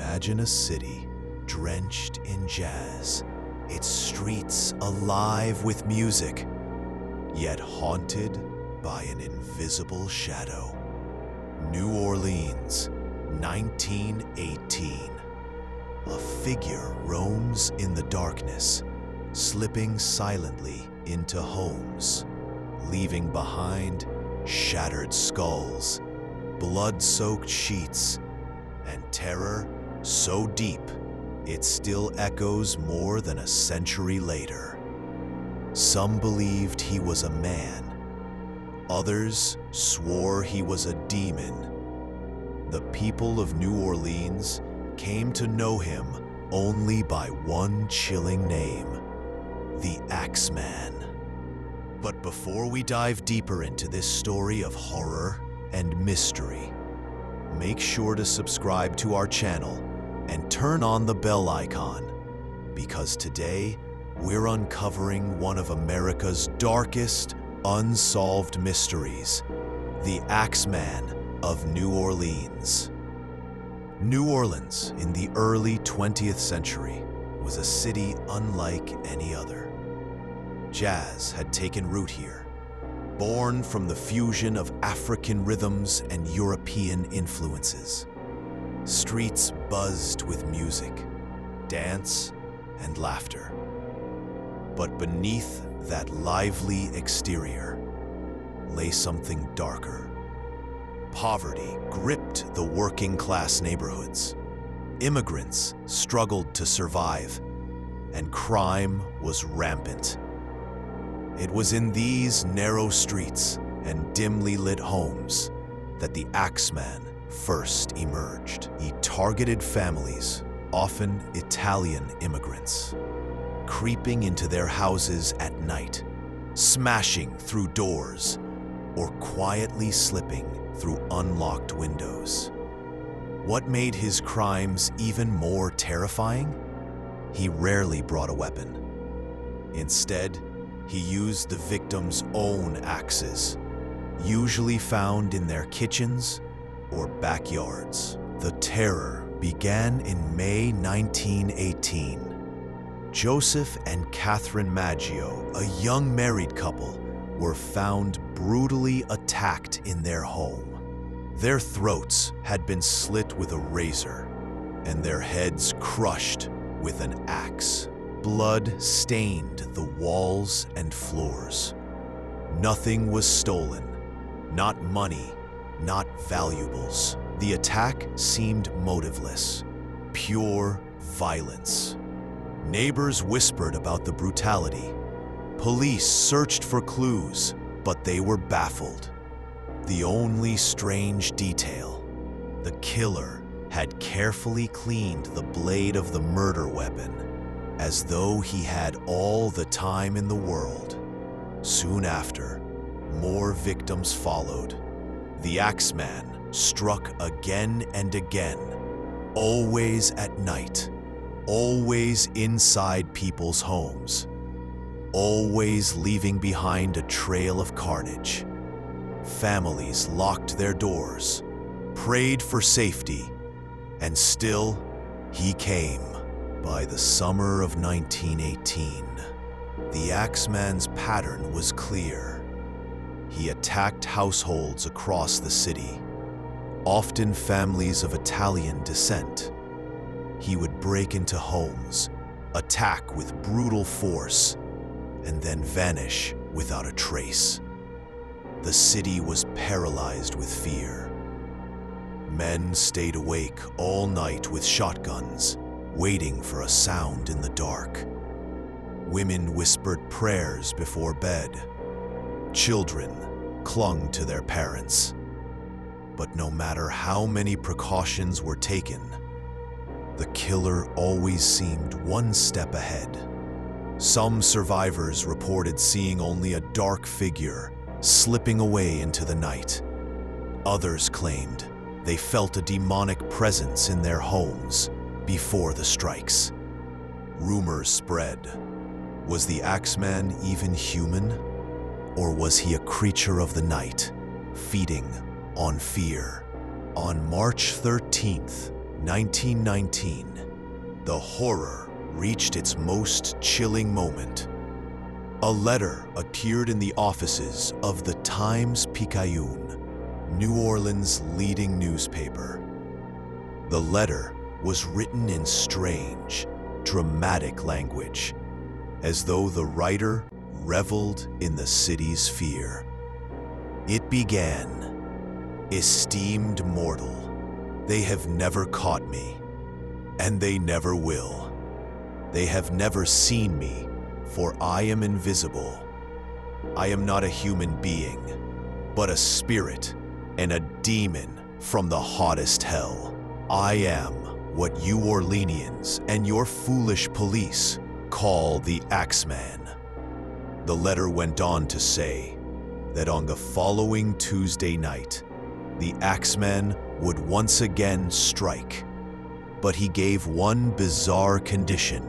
Imagine a city drenched in jazz, its streets alive with music, yet haunted by an invisible shadow. New Orleans, 1918. A figure roams in the darkness, slipping silently into homes, leaving behind shattered skulls, blood-soaked sheets, and terror so deep it still echoes more than a century later. Some believed he was a man. Others swore he was a demon. The people of New Orleans came to know him only by one chilling name: the Axeman. But before we dive deeper into this story of horror and mystery, make sure to subscribe to our channel and turn on the bell icon, because today we're uncovering one of America's darkest unsolved mysteries: the Axeman of New Orleans. New Orleans in the early 20th century was a city unlike any other. Jazz had taken root here, born from the fusion of African rhythms and European influences. Streets buzzed with music, dance, and laughter. But beneath that lively exterior lay something darker. Poverty gripped the working-class neighborhoods. Immigrants struggled to survive, and crime was rampant. It was in these narrow streets and dimly lit homes that the Axeman first emerged. He targeted families, often Italian immigrants, creeping into their houses at night, smashing through doors, or quietly slipping through unlocked windows. What made his crimes even more terrifying? He rarely brought a weapon. Instead, he used the victim's own axes, usually found in their kitchens or backyards. The terror began in May 1918. Joseph and Catherine Maggio, a young married couple, were found brutally attacked in their home. Their throats had been slit with a razor, and their heads crushed with an axe. Blood stained the walls and floors. Nothing was stolen, not money, not valuables. The attack seemed motiveless, pure violence. Neighbors whispered about the brutality. Police searched for clues, but they were baffled. The only strange detail: the killer had carefully cleaned the blade of the murder weapon, as though he had all the time in the world. Soon after, more victims followed. The Axeman struck again and again, always at night, always inside people's homes, always leaving behind a trail of carnage. Families locked their doors, prayed for safety, and still he came. By the summer of 1918, the Axeman's pattern was clear. He attacked households across the city, often families of Italian descent. He would break into homes, attack with brutal force, and then vanish without a trace. The city was paralyzed with fear. Men stayed awake all night with shotguns, waiting for a sound in the dark. Women whispered prayers before bed. Children clung to their parents. But no matter how many precautions were taken, the killer always seemed one step ahead. Some survivors reported seeing only a dark figure slipping away into the night. Others claimed they felt a demonic presence in their homes before the strikes. Rumors spread. Was the Axeman even human? Or was he a creature of the night, feeding on fear? On March 13th, 1919, the horror reached its most chilling moment. A letter appeared in the offices of the Times-Picayune, New Orleans' leading newspaper. The letter was written in strange, dramatic language, as though the writer reveled in the city's fear. It began, "Esteemed mortal, they have never caught me, and they never will. They have never seen me, for I am invisible. I am not a human being, but a spirit and a demon from the hottest hell. I am what you Orleanians and your foolish police call the Axeman." The letter went on to say that on the following Tuesday night, the Axeman would once again strike, but he gave one bizarre condition: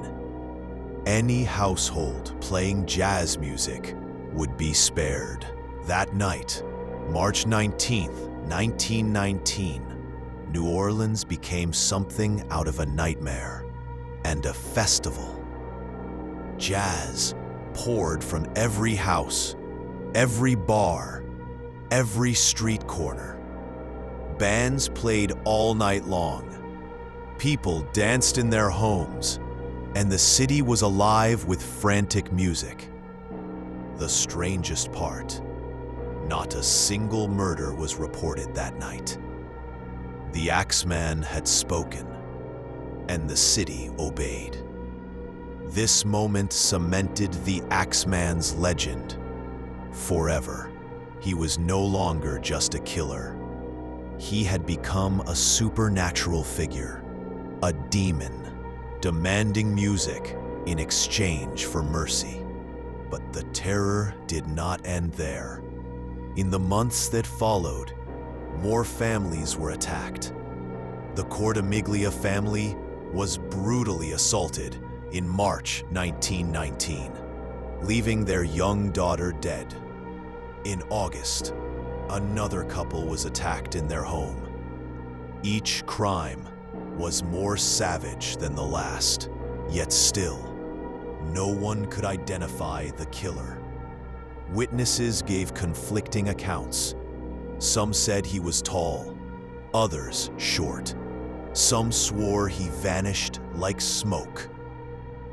any household playing jazz music would be spared. That night, March 19th, 1919, New Orleans became something out of a nightmare and a festival. Jazz poured from every house, every bar, every street corner. Bands played all night long. People danced in their homes, and the city was alive with frantic music. The strangest part, not a single murder was reported that night. The Axeman had spoken, and the city obeyed. This moment cemented the Axeman's legend forever. He was no longer just a killer. He had become a supernatural figure, a demon, demanding music in exchange for mercy. But the terror did not end there. In the months that followed, more families were attacked. The Cortimiglia family was brutally assaulted in March 1919, leaving their young daughter dead. In August, another couple was attacked in their home. Each crime was more savage than the last, yet still, no one could identify the killer. Witnesses gave conflicting accounts. Some said he was tall, others short. Some swore he vanished like smoke.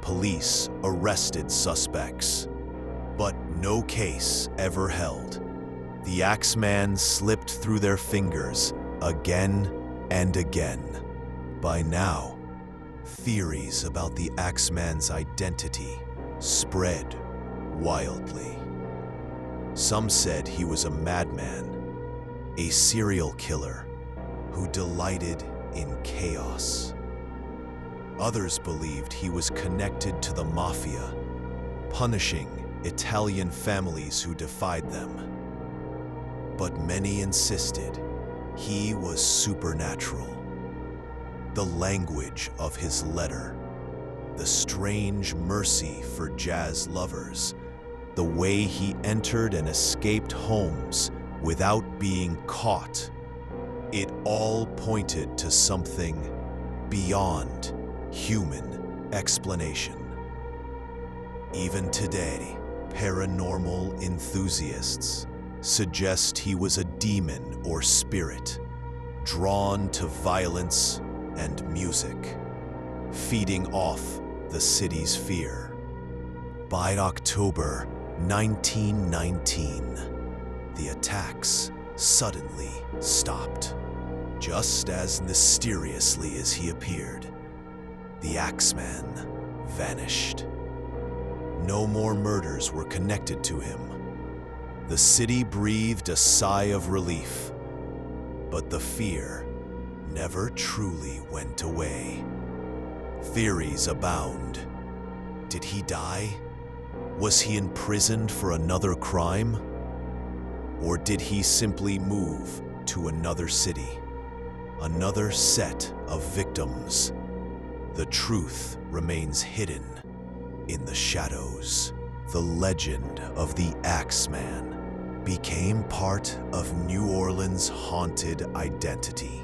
Police arrested suspects, but no case ever held. The Axeman slipped through their fingers again and again. By now, theories about the Axeman's identity spread wildly. Some said he was a madman, a serial killer who delighted in chaos. Others believed he was connected to the mafia, punishing Italian families who defied them. But many insisted he was supernatural. The language of his letter, the strange mercy for jazz lovers, the way he entered and escaped homes without being caught, it all pointed to something beyond human explanation. Even today, paranormal enthusiasts suggest he was a demon or spirit, drawn to violence and music, feeding off the city's fear. By October 1919, the attacks suddenly stopped. Just as mysteriously as he appeared, the Axeman vanished. No more murders were connected to him. The city breathed a sigh of relief, but the fear never truly went away. Theories abound. Did he die? Was he imprisoned for another crime? Or did he simply move to another city? Another set of victims? The truth remains hidden in the shadows. The legend of the Axeman became part of New Orleans' haunted identity.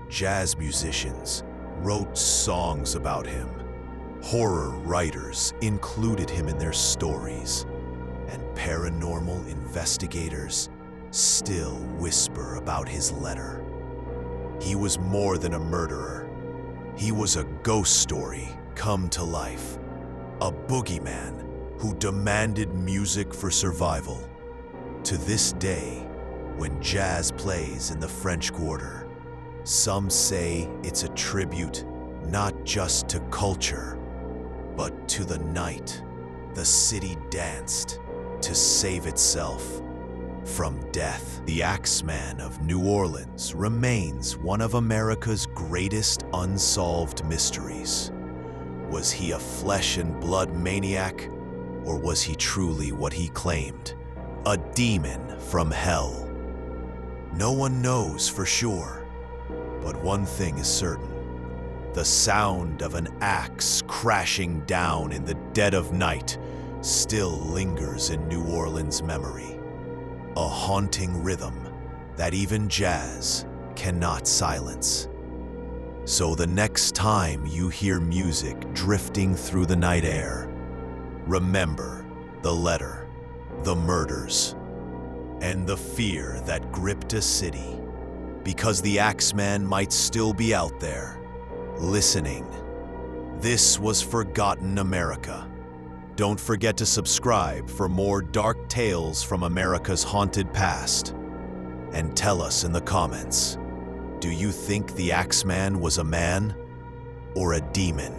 Jazz musicians wrote songs about him. Horror writers included him in their stories. And paranormal investigators still whisper about his letter. He was more than a murderer. He was a ghost story come to life. A boogeyman who demanded music for survival. To this day, when jazz plays in the French Quarter, some say it's a tribute not just to culture, but to the night the city danced to save itself from death. The Axeman of New Orleans remains one of America's greatest unsolved mysteries. Was he a flesh and blood maniac, or was he truly what he claimed, a demon from hell? No one knows for sure, but one thing is certain. The sound of an axe crashing down in the dead of night still lingers in New Orleans' memory. A haunting rhythm that even jazz cannot silence. So the next time you hear music drifting through the night air, remember the letter, the murders, and the fear that gripped a city, because the Axeman might still be out there, listening. This was Forgotten America. Don't forget to subscribe for more dark tales from America's haunted past. And tell us in the comments, do you think the Axeman was a man or a demon?